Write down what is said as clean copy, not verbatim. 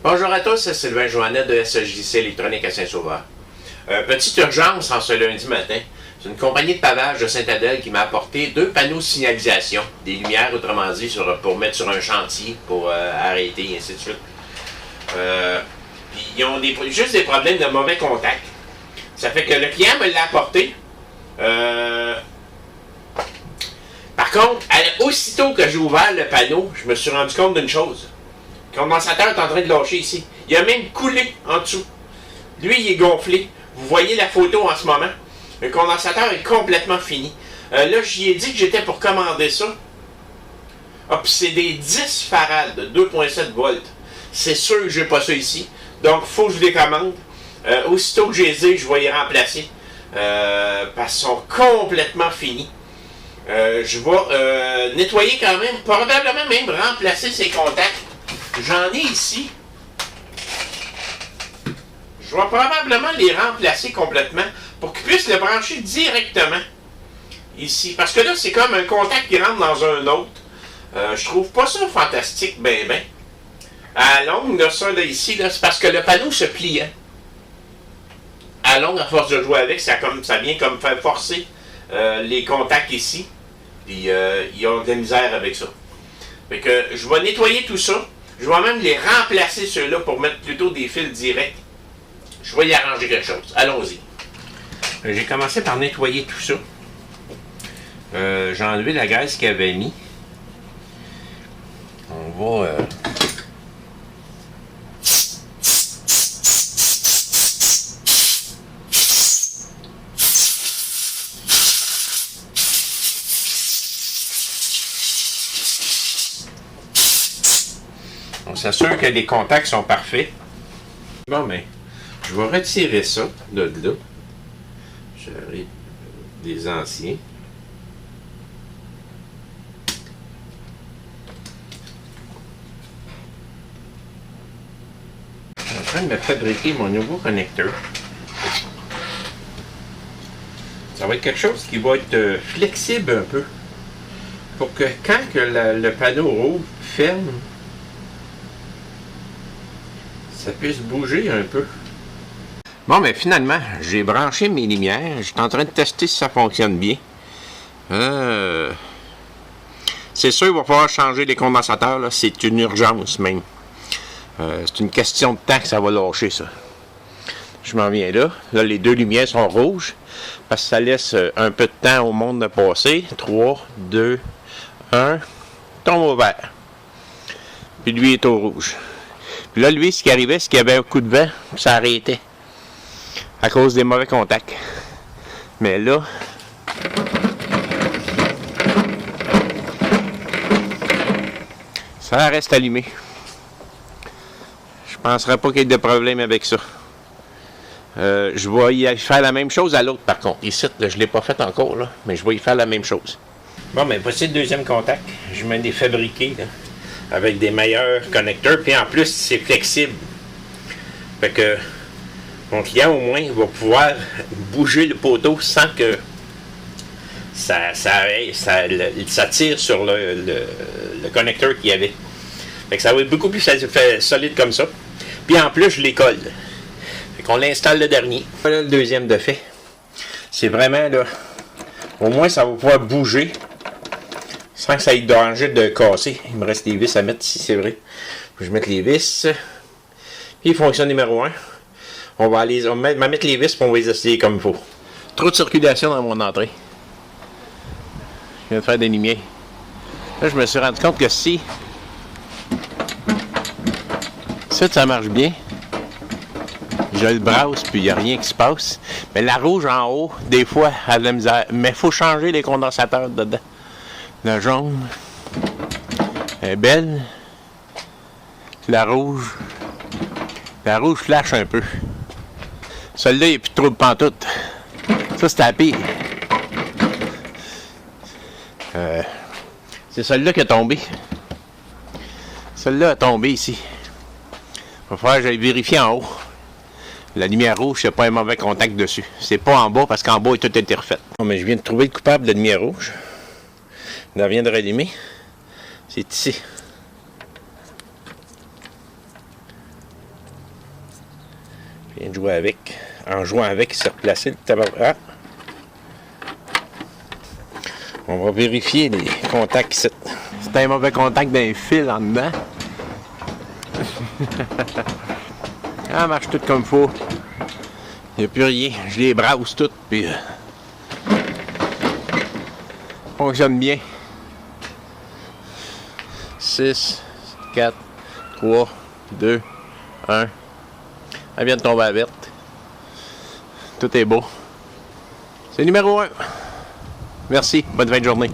Bonjour à tous, c'est Sylvain Joannet de SJC Électronique à Saint-Sauveur. Petite urgence en ce lundi matin. C'est une compagnie de pavage de Saint-Adèle qui m'a apporté 2 panneaux de signalisation, des lumières autrement dit, pour mettre sur un chantier, pour arrêter et ainsi de suite. Puis ils ont juste des problèmes de mauvais contact. Ça fait que le client me l'a apporté. Par contre, aussitôt que j'ai ouvert le panneau, je me suis rendu compte d'une chose. Le condensateur est en train de lâcher ici. Il a même coulé en dessous. Lui, il est gonflé. Vous voyez la photo en ce moment. Le condensateur est complètement fini. Là, j'y ai dit que j'étais pour commander ça. Ah, puis c'est des 10 farad de 2.7 volts. C'est sûr que j'ai pas ça ici. Donc, il faut que je les commande. Aussitôt que je les ai, je vais les remplacer. Parce qu'ils sont complètement finis. Je vais nettoyer quand même, probablement même remplacer ces contacts. J'en ai ici. Je vais probablement les remplacer complètement pour qu'ils puissent le brancher directement ici. Parce que là, c'est comme un contact qui rentre dans un autre. Je trouve pas ça fantastique, ben. À longue, là, ça, là, ici, là, c'est parce que le panneau se plie. Hein? À longue, à force de jouer avec, ça vient comme faire forcer les contacts ici. Puis, ils ont de la misère avec ça. Fait que je vais nettoyer tout ça. Je vais même les remplacer ceux-là pour mettre plutôt des fils directs. Je vais y arranger quelque chose. Allons-y. J'ai commencé par nettoyer tout ça. J'ai enlevé la graisse qu'il avait mis. On va... On s'assure que les contacts sont parfaits. Bon, mais je vais retirer ça de là. J'arrive des anciens. Je suis en train de me fabriquer mon nouveau connecteur. Ça va être quelque chose qui va être flexible un peu. Pour que quand que le panneau rouge ferme, ça puisse bouger un peu. Bon, mais finalement, j'ai branché mes lumières. Je suis en train de tester si ça fonctionne bien. C'est sûr, il va falloir changer les condensateurs. Là. C'est une urgence même. C'est une question de temps que ça va lâcher, ça. Je m'en viens là. Là, les 2 lumières sont rouges. Parce que ça laisse un peu de temps au monde de passer. 3, 2, 1. Tombe au vert. Puis lui est au rouge. Puis là, lui, ce qui arrivait, c'est qu'il y avait un coup de vent, ça arrêtait. À cause des mauvais contacts. Mais là, ça reste allumé. Je ne penserais pas qu'il y ait de problème avec ça. Je vais y faire la même chose à l'autre, par contre. Ici, là, je ne l'ai pas fait encore, là, mais je vais y faire la même chose. Bon, mais voici le deuxième contact. Je mets des fabriqués, là. Avec des meilleurs connecteurs, puis en plus c'est flexible. Fait que mon client au moins va pouvoir bouger le poteau sans que ça tire sur le connecteur qu'il y avait. Fait que ça va être beaucoup plus solide comme ça. Puis en plus je les colle. Fait qu'on l'installe le dernier. Voilà le deuxième de fait. C'est vraiment là. Au moins ça va pouvoir bouger. Sans que ça ait de danger de casser. Il me reste des vis à mettre ici, c'est vrai. Faut que je mette les vis. Puis fonction numéro 1. On va mettre les vis et on va les essayer comme il faut. Trop de circulation dans mon entrée. Je viens de faire des lumières. Là, je me suis rendu compte que si ça marche bien, je le brasse puis il n'y a rien qui se passe. Mais la rouge en haut, des fois, elle a de la misère. Mais il faut changer les condensateurs dedans. La jaune est belle. La rouge La rouge flash un peu. Celle-là, il n'y a plus de trouble pantoute. Ça, c'était la pire. C'est celle-là qui a tombé. Celle-là a tombé ici. Il va falloir que j'aille vérifier en haut. La lumière rouge, c'est pas un mauvais contact dessus. C'est pas en bas parce qu'en bas, tout a été refait. Bon, mais je viens de trouver le coupable de la lumière rouge. Il vient de rallumer. C'est ici. Je viens de jouer avec. En jouant avec, il s'est replacé le tabac. Ah! On va vérifier les contacts ici. C'est un mauvais contact d'un fil en dedans. Ça marche tout comme il faut. Il n'y a plus rien. Je les brasse toutes, puis fonctionne bien. 6, 4, 3, 2, 1. Elle vient de tomber à verte. Tout est beau. C'est numéro 1. Merci. Bonne fin de journée.